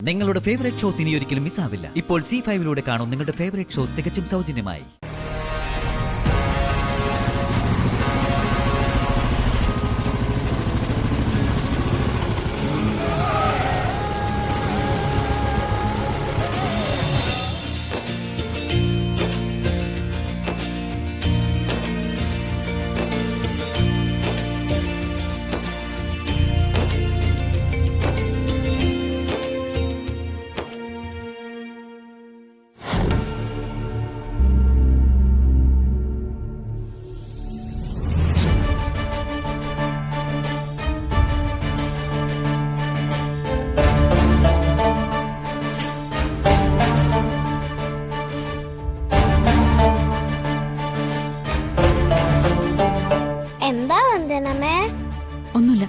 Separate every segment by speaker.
Speaker 1: നിങ്ങളുടെ favourite shows ഇനി ഒരിക്കലും മിസ്സാവില്ല. ഇപ്പോൾ C5 കാണും നിങ്ങളുടെ ഫേവറേറ്റ് ഷോസ് തികച്ചും സൗജന്യമായി.
Speaker 2: എന്താ വന്ദനമേ?
Speaker 3: ഒന്നുമില്ല,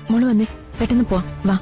Speaker 3: മോള് വന്നേ, പെട്ടെന്ന് പോവാം, വാ.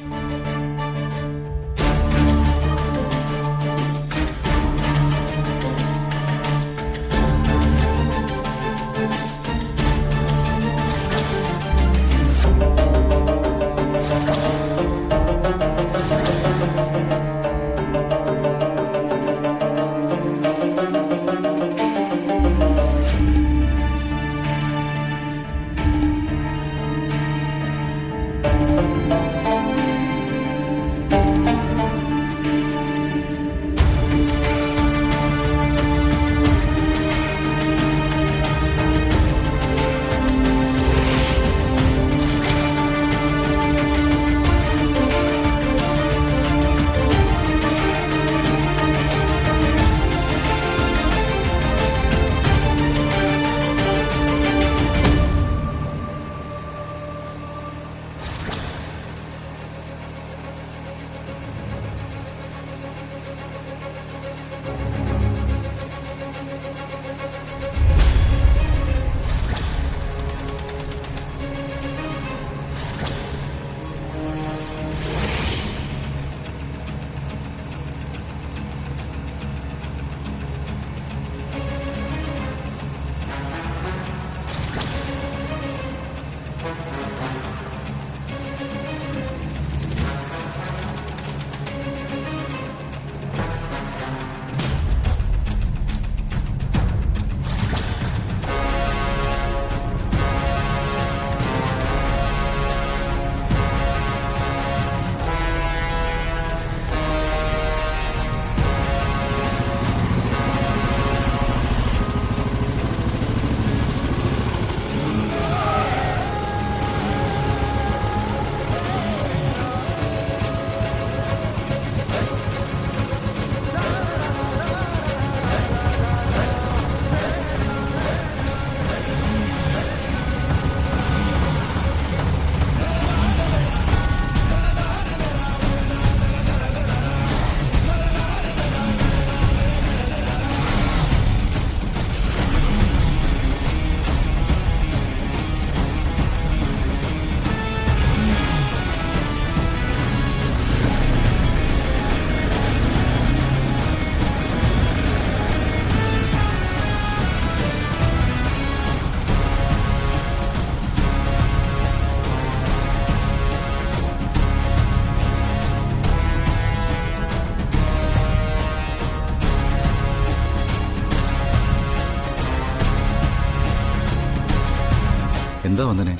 Speaker 4: എന്താ വന്ദനെ,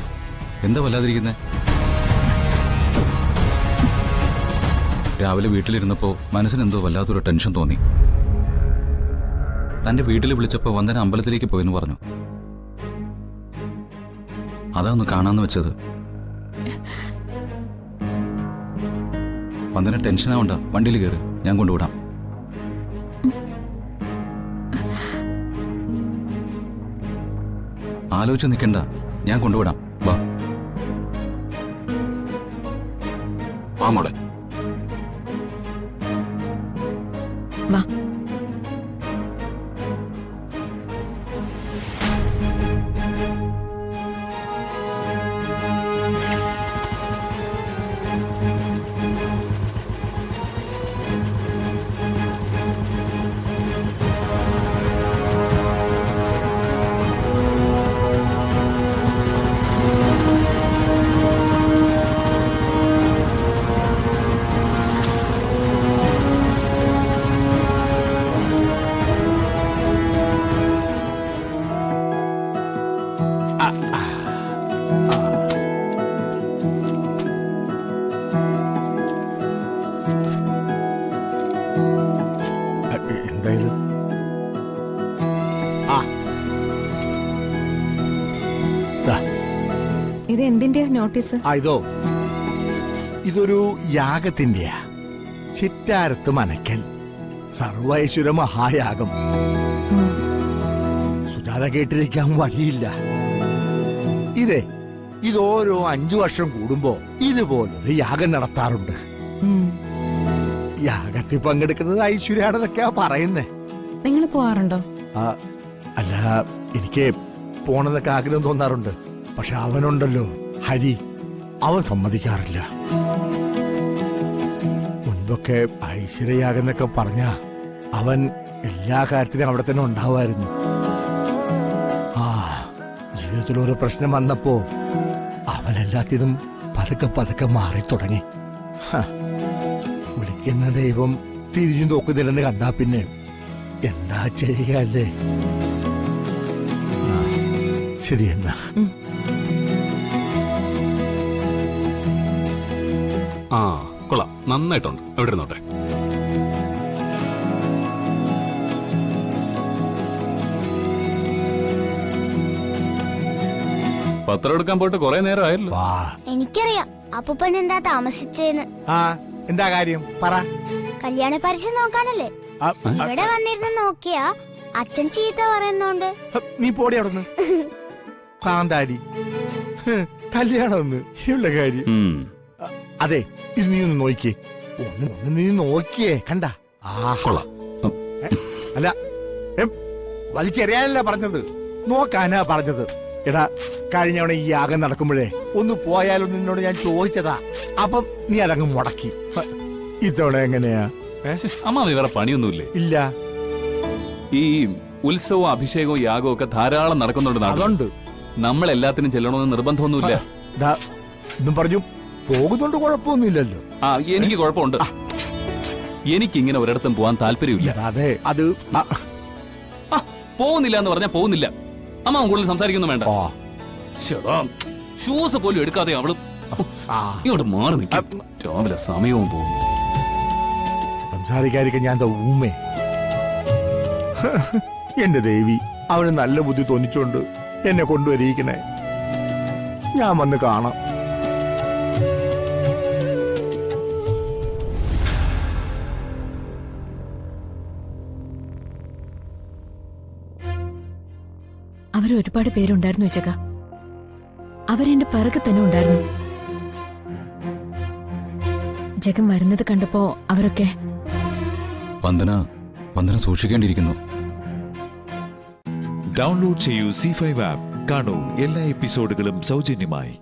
Speaker 4: എന്താ വല്ലാതിരിക്കുന്നേ? രാവിലെ വീട്ടിലിരുന്നപ്പോ മനസ്സിനെന്തോ വല്ലാത്തൊരു ടെൻഷൻ തോന്നി. തന്റെ വീട്ടിൽ വിളിച്ചപ്പോ വന്ദന അമ്പലത്തിലേക്ക് പോയെന്ന് പറഞ്ഞു. അതാ ഒന്ന് കാണാന്ന് വെച്ചത്. വന്ദന ടെൻഷനാവണ്ട, വണ്ടിയിൽ കയറി, ഞാൻ കൊണ്ടുവിടാം. ആലോചിച്ച് നിൽക്കണ്ട, ഞാൻ കൊണ്ടുവിടാം, വാ. വാ മോളെ,
Speaker 3: വാ.
Speaker 5: എന്തായാലും
Speaker 6: ഇത് എന്തിന്റെയാ നോട്ടീസ്?
Speaker 5: ഇതൊരു യാഗത്തിന്റെയാ. ചിറ്റാരത്ത് മനക്കൽ സർവൈശ്വര മഹായാഗം. സുജാത കേട്ടിരിക്കാൻ വഴിയില്ല. ഇതോരോ 5 വർഷം കൂടുമ്പോ ഇതുപോലൊരു യാഗം നടത്താറുണ്ട്. യാഗത്തിൽ പങ്കെടുക്കുന്നത് ഐശ്വര്യാണെന്നൊക്കെയാ പറയുന്നേ.
Speaker 6: നിങ്ങൾ പോവാറുണ്ടോ?
Speaker 5: അല്ല, എനിക്ക് പോണെന്നൊക്കെ ആഗ്രഹം തോന്നാറുണ്ട്. പക്ഷെ അവനുണ്ടല്ലോ ഹരി, അവൻ സമ്മതിക്കാറില്ല. മുൻപൊക്കെ ഐശ്വര്യയാഗെന്നൊക്കെ പറഞ്ഞ അവൻ എല്ലാ കാര്യത്തിനും അവിടെ തന്നെ ഉണ്ടാവുമായിരുന്നു. ജീവിതത്തിൽ ഓരോ പ്രശ്നം വന്നപ്പോ അവനെല്ലാത്തിനും പതുക്കെ മാറി തുടങ്ങി. വിളിക്കുന്ന ദൈവം തിരിഞ്ഞു നോക്കുന്നില്ലെന്ന് കണ്ടാ പിന്നെ എന്താ ചെയ്യുക അല്ലേ? ശരി എന്നാ.
Speaker 7: കൊള്ളാം, നന്നായിട്ടുണ്ട്. എവിടെ ഇരുന്നോട്ടെ. പത്രം എടുക്കാൻ പോയിട്ട് കുറെ നേരം ആയല്ലോ.
Speaker 2: എനിക്കറിയാം അപ്പൂപ്പൻ എന്താ താമസിച്ചേന്ന്.
Speaker 5: എന്താ കാര്യം പറ.
Speaker 2: കല്യാണ പരീക്ഷ നോക്കാനല്ലേ ഇവിടെ വന്നിരുന്ന് നോക്കിയാ അച്ഛൻ ചീത്ത പറയുന്നോണ്ട്.
Speaker 5: നീ പോടി അവിടുന്ന്. കാന്താരി കല്യാണം കാര്യം. അതെ, ഇത് നീ ഒന്ന് നോക്കിയേ. ഒന്ന് നീ നോക്കിയേ, കണ്ട. അല്ല, വലിച്ചെറിയാനല്ല പറഞ്ഞത്, നോക്കാനാ പറഞ്ഞത്. എടാ, കഴിഞ്ഞവണ ഈ യാഗം നടക്കുമ്പോഴേ ഒന്ന് പോയാലോ നിന്നോട് ഞാൻ ചോദിച്ചതാ. അപ്പം നീ അതങ്ങ് മുടക്കി. ഇത്തവണ എങ്ങനെയാ?
Speaker 7: അമ്മാവി വേറെ പണിയൊന്നുമില്ലേ?
Speaker 5: ഇല്ല.
Speaker 7: ഈ ഉത്സവവും അഭിഷേകവും യാഗവും ഒക്കെ ധാരാളം നടക്കുന്നുണ്ട്. അതുകൊണ്ട് നമ്മൾ എല്ലാത്തിനും ചെല്ലണമെന്ന് നിർബന്ധമൊന്നുമില്ല.
Speaker 5: ഇതും പറഞ്ഞു പോകുന്നുണ്ട്, കുഴപ്പമൊന്നുമില്ലല്ലോ.
Speaker 7: എനിക്ക് കുഴപ്പമുണ്ട്. എനിക്കിങ്ങനെ ഒരിടത്തും പോവാൻ താല്പര്യമില്ല.
Speaker 5: അതെ, അത്
Speaker 7: പോകുന്നില്ല എന്ന് പറഞ്ഞാൽ പോകുന്നില്ല. അമ്മ കൂടുതൽ സംസാരിക്കുന്നു വേണ്ട. ഷൂസ് പോലും എടുക്കാതെ അവള് ഇങ്ങോട്ട് മാറി നിൽക്കും. രാവിലെ സമയവും പോകും.
Speaker 5: സംസാരിക്കാതിരിക്കാൻ ഞാൻ ഊമേ. എന്റെ ദേവി, അവന് നല്ല ബുദ്ധി തോന്നിച്ചോണ്ട് എന്നെ കൊണ്ടുവരിക്കണേ. ഞാൻ വന്ന് കാണാം.
Speaker 3: അവരൊരുപാട് പേരുണ്ടായിരുന്നു ഉച്ചക്ക. അവരെന്റെ പിറകെ തന്നെ ഉണ്ടായിരുന്നു. ജഗം വരുന്നത് കണ്ടപ്പോ അവരൊക്കെ
Speaker 4: വന്ദന സൂക്ഷിക്കേണ്ടിയിരിക്കുന്നു.
Speaker 8: ഡൗൺലോഡ് ചെയ്യൂ C5 ആപ്പ്. കാണൂ എല്ലാ എപ്പിസോഡുകളും സൗജന്യമായി.